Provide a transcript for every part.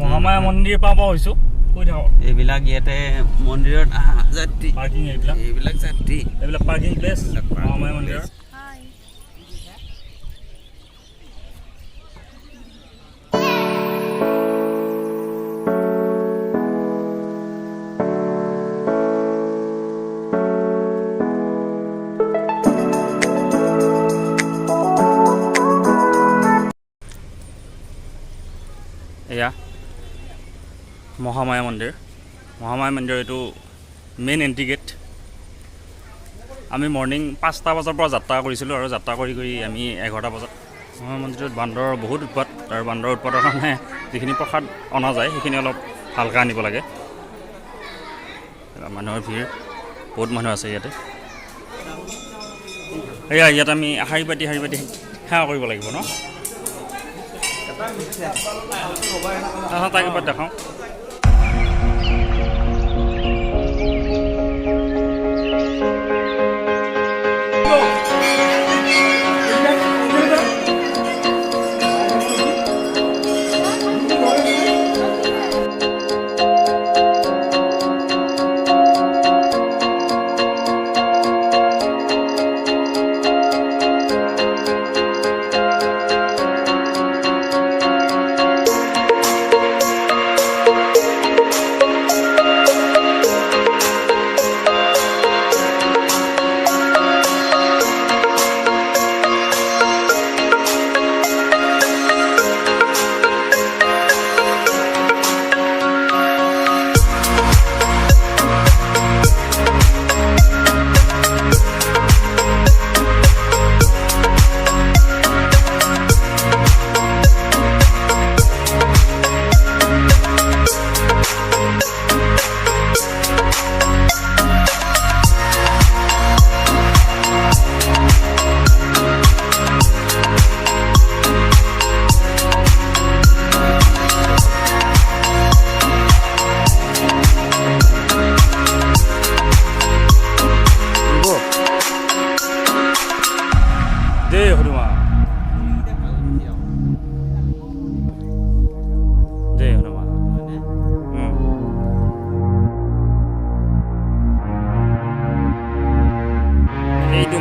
মহামায়া মন্দিৰ পাব হৈছো কৈ থাকক এইবিলাক ইয়াতে মন্দিৰত যাত্ৰী পাৰ্কিং এইবিলাক যাত্ৰী এইবিলাক পাৰ্কিং প্লেচ মহামায়া মন্দিৰৰ এয়া মহামায়া মন্দিৰ এইটো মেইন এণ্ট্ৰি গেট আমি মৰ্ণিং 5টা বজাৰ পৰা যাত্ৰা কৰিছিলোঁ আৰু যাত্ৰা কৰি আমি 11টা বজাত মহামায়া মন্দিৰত বান্দৰৰ বহুত উৎপাত আৰু বান্দৰৰ উৎপাতৰ কাৰণে যিখিনি প্ৰসাদ অনা যায় সেইখিনি অলপ ভালকৈ আনিব লাগে মানুহৰ ভিৰ বহুত মানুহ আছে ইয়াতে ইয়াত আমি শাৰী পাতি সেৱা কৰিব লাগিব ন তাক এবাৰ দেখাওঁ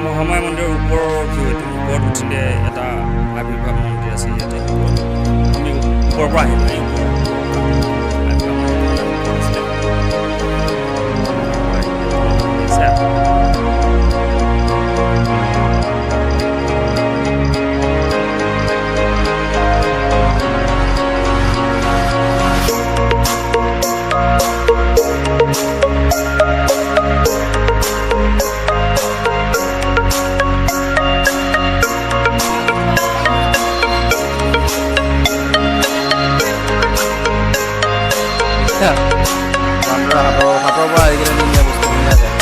মহামায়া মন্দিৰৰ ওপৰৰ ভিউ এইটো ওপৰত উঠিলে এটা আবিৰ্ভাৱ মন্দিৰ আছে ইয়াতে আমি ওপৰৰ পৰা আহিলোঁ হাতৰ পৰা আজিকালি ধুনীয়া বস্তু ধুনীয়া যায়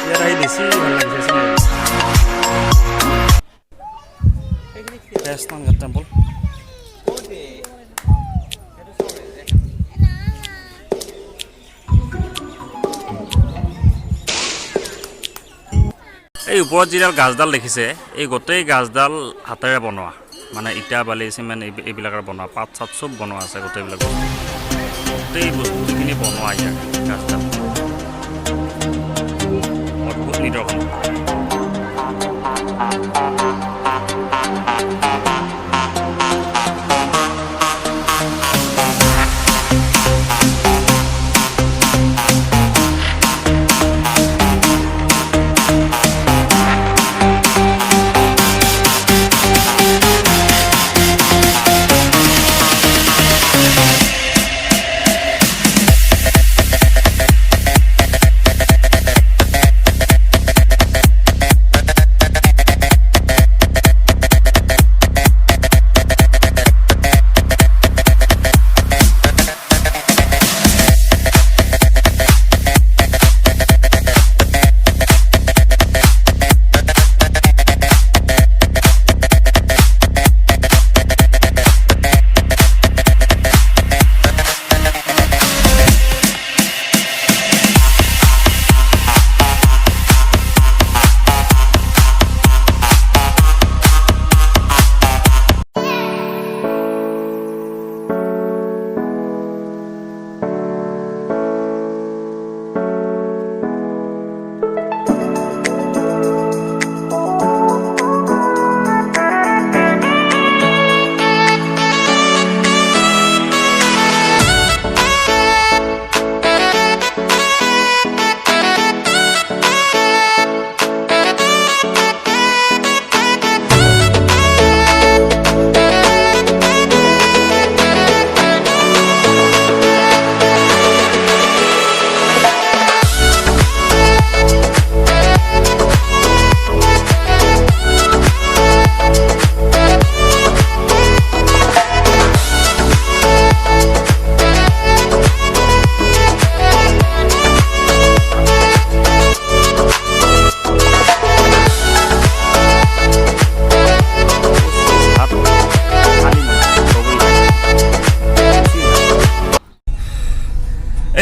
ইয়াত আহি বেছি ভাল লাগিছে স্নানঘাট টেম্পল এই ওপৰত যিডাল গাছডাল দেখিছে এই গোটেই গাছডাল হাতেৰে বনোৱা মানে ইটা বালি চিমেণ্ট এইবিলাকৰ বনোৱা পাত চাত চব বনোৱা আছে গোটেইবিলাক গোটেই বস্তুখিনি বনোৱা ইয়াত গাছডাল অদ্ভুত নিদৰ্শন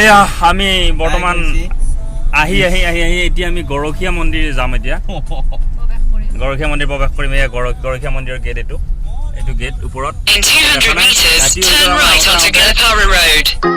এয়া আমি বৰ্তমান আহি এতিয়া আমি গৰখীয়া মন্দিৰ যাম এতিয়া গৰখীয়া মন্দিৰ প্ৰৱেশ কৰিম এয়া গৰখীয়া মন্দিৰৰ গেট এইটো গেট ওপৰত In 200 meters, turn right onto Garakhiya Road.